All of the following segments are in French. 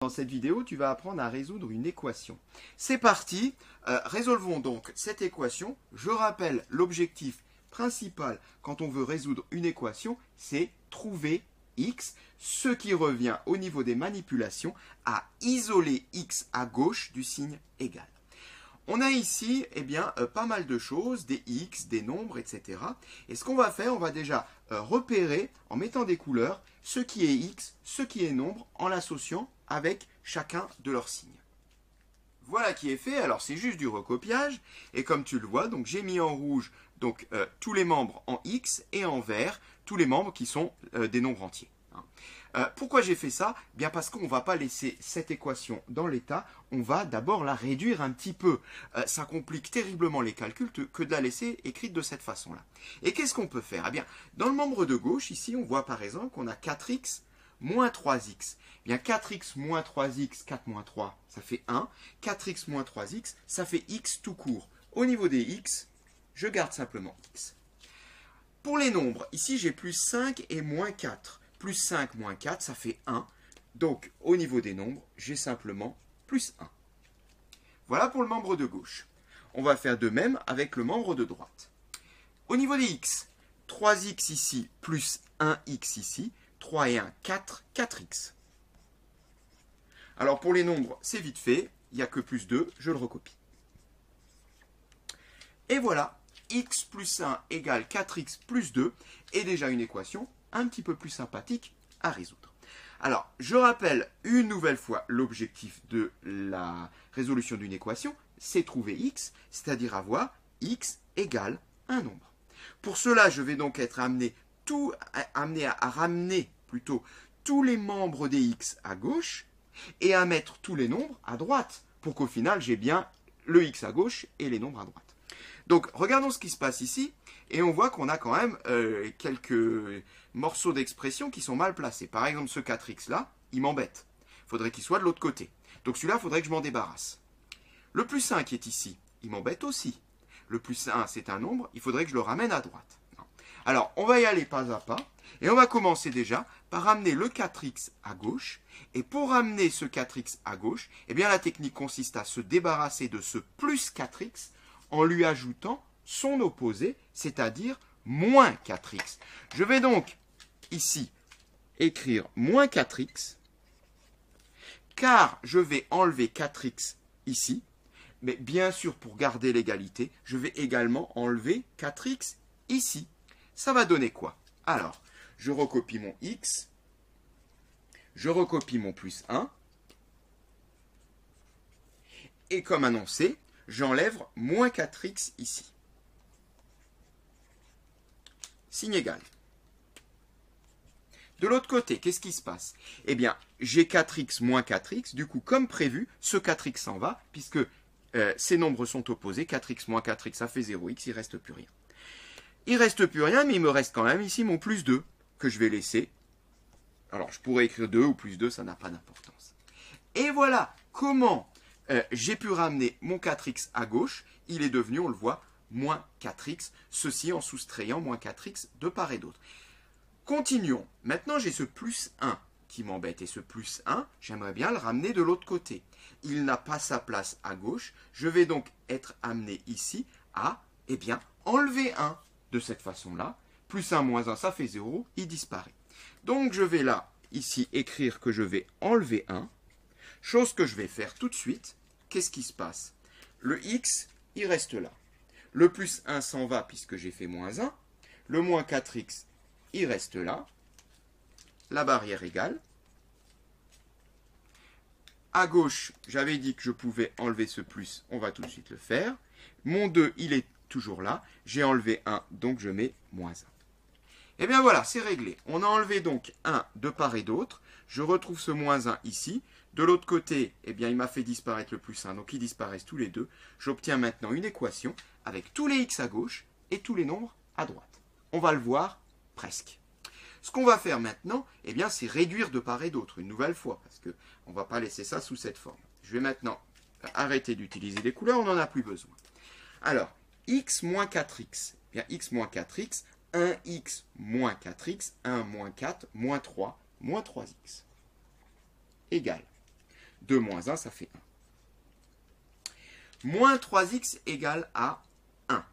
Dans cette vidéo, tu vas apprendre à résoudre une équation. C'est parti, résolvons donc cette équation. Je rappelle, l'objectif principal quand on veut résoudre une équation, c'est trouver x, ce qui revient au niveau des manipulations à isoler x à gauche du signe égal. On a ici pas mal de choses, des x, des nombres, etc. Et ce qu'on va faire, on va déjà repérer, en mettant des couleurs, ce qui est x, ce qui est nombre, en l'associant avec chacun de leurs signes. Voilà qui est fait, alors c'est juste du recopiage, et comme tu le vois, donc j'ai mis en rouge tous les membres en x, et en vert, tous les membres qui sont des nombres entiers. Pourquoi j'ai fait ça? Bien parce qu'on ne va pas laisser cette équation dans l'état, on va d'abord la réduire un petit peu. Ça complique terriblement les calculs que de la laisser écrite de cette façon-là. Et qu'est-ce qu'on peut faire? Eh bien, dans le membre de gauche, ici, on voit par exemple qu'on a 4x moins 3x. Eh bien, 4x moins 3x, 4 moins 3, ça fait 1. 4x moins 3x, ça fait x tout court. Au niveau des x, je garde simplement x. Pour les nombres, ici j'ai plus 5 et moins 4. Plus 5 moins 4, ça fait 1. Donc, au niveau des nombres, j'ai simplement plus 1. Voilà pour le membre de gauche. On va faire de même avec le membre de droite. Au niveau des x, 3x ici, plus 1x ici, 3 et 1, 4, 4x. Alors, pour les nombres, c'est vite fait. Il n'y a que plus 2, je le recopie. Et voilà, x plus 1 égale 4x plus 2 est déjà une équation un petit peu plus sympathique à résoudre. Alors, je rappelle une nouvelle fois l'objectif de la résolution d'une équation, c'est trouver x, c'est-à-dire avoir x égale un nombre. Pour cela, je vais donc être amené à ramener plutôt tous les membres des x à gauche et à mettre tous les nombres à droite, pour qu'au final, j'ai bien le x à gauche et les nombres à droite. Donc, regardons ce qui se passe ici, et on voit qu'on a quand même quelques morceaux d'expression qui sont mal placés. Par exemple, ce 4x là, il m'embête. Il faudrait qu'il soit de l'autre côté. Donc celui-là, il faudrait que je m'en débarrasse. Le plus 1 qui est ici, il m'embête aussi. Le plus 1, c'est un nombre, il faudrait que je le ramène à droite. Alors, on va y aller pas à pas, et on va commencer déjà par ramener le 4x à gauche. Et pour ramener ce 4x à gauche, eh bien la technique consiste à se débarrasser de ce plus 4x en lui ajoutant son opposé, c'est-à-dire moins 4x. Je vais donc ici écrire moins 4x, car je vais enlever 4x ici, mais bien sûr pour garder l'égalité, je vais également enlever 4x ici. Ça va donner quoi? Alors, je recopie mon x, je recopie mon plus 1, et comme annoncé, j'enlève moins 4x ici. Signe égal. De l'autre côté, qu'est-ce qui se passe? Eh bien, j'ai 4x moins 4x. Du coup, comme prévu, ce 4x s'en va, puisque ces nombres sont opposés. 4x moins 4x, ça fait 0x, il ne reste plus rien. Il ne reste plus rien, mais il me reste quand même ici mon plus 2, que je vais laisser. Alors, je pourrais écrire 2 ou plus 2, ça n'a pas d'importance. Et voilà comment j'ai pu ramener mon 4x à gauche. Il est devenu, on le voit, moins 4x, ceci en soustrayant moins 4x de part et d'autre. Continuons. Maintenant, j'ai ce plus 1 qui m'embête. Et ce plus 1, j'aimerais bien le ramener de l'autre côté. Il n'a pas sa place à gauche. Je vais donc être amené ici à, enlever 1 de cette façon-là. Plus 1 moins 1, ça fait 0. Il disparaît. Donc, je vais là, ici, écrire que je vais enlever 1. Chose que je vais faire tout de suite. Qu'est-ce qui se passe? Le x, il reste là. Le plus 1 s'en va puisque j'ai fait moins 1. Le moins 4x, il reste là. La barrière égale. À gauche, j'avais dit que je pouvais enlever ce plus. On va tout de suite le faire. Mon 2, il est toujours là. J'ai enlevé 1, donc je mets moins 1. Et bien voilà, c'est réglé. On a enlevé donc 1 de part et d'autre. Je retrouve ce moins 1 ici. De l'autre côté, il m'a fait disparaître le plus 1, donc ils disparaissent tous les deux. J'obtiens maintenant une équation avec tous les x à gauche et tous les nombres à droite. On va le voir presque. Ce qu'on va faire maintenant, c'est réduire de part et d'autre, une nouvelle fois, parce qu'on ne va pas laisser ça sous cette forme. Je vais maintenant arrêter d'utiliser les couleurs, on n'en a plus besoin. Alors, x moins 4x, x moins 4x, 1x moins 4x, 1 moins 4, moins 3, moins 3x. Égal. 2 moins 1, ça fait 1. Moins 3x égale à 1.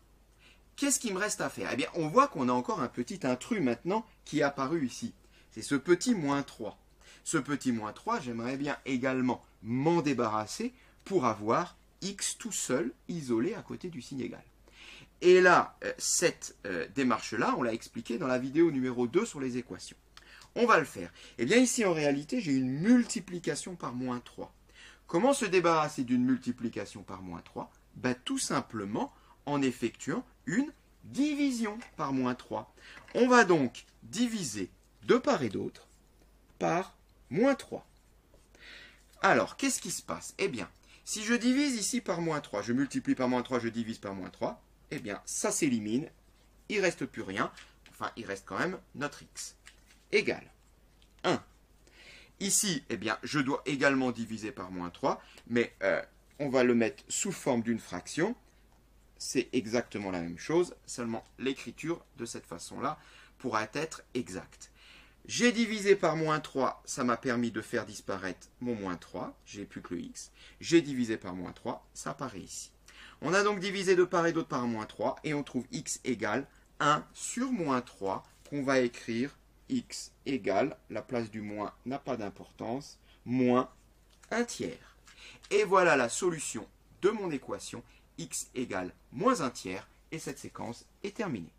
Qu'est-ce qu'il me reste à faire? Eh bien, on voit qu'on a encore un petit intrus maintenant qui est apparu ici. C'est ce petit moins 3. Ce petit moins 3, j'aimerais bien également m'en débarrasser pour avoir x tout seul, isolé à côté du signe égal. Et là, cette démarche-là, on l'a expliqué dans la vidéo numéro 2 sur les équations. On va le faire. Eh bien ici, en réalité, j'ai une multiplication par moins 3. Comment se débarrasser d'une multiplication par moins 3? Ben, tout simplement en effectuant une division par moins 3. On va donc diviser de part et d'autre par moins 3. Alors, qu'est-ce qui se passe? Eh bien, si je divise ici par moins 3, je multiplie par moins 3, je divise par moins 3, eh bien, ça s'élimine, il ne reste plus rien, enfin, il reste quand même notre x, égale 1. Ici, eh bien, je dois également diviser par moins 3, mais on va le mettre sous forme d'une fraction. C'est exactement la même chose, seulement l'écriture de cette façon-là pourra être exacte. J'ai divisé par moins 3, ça m'a permis de faire disparaître mon moins 3, j'ai plus que le x. J'ai divisé par moins 3, ça apparaît ici. On a donc divisé de part et d'autre par moins 3, et on trouve x égale 1 sur moins 3, qu'on va écrire x égale, la place du moins n'a pas d'importance, moins 1 tiers. Et voilà la solution de mon équation, x égale moins 1 tiers, et cette séquence est terminée.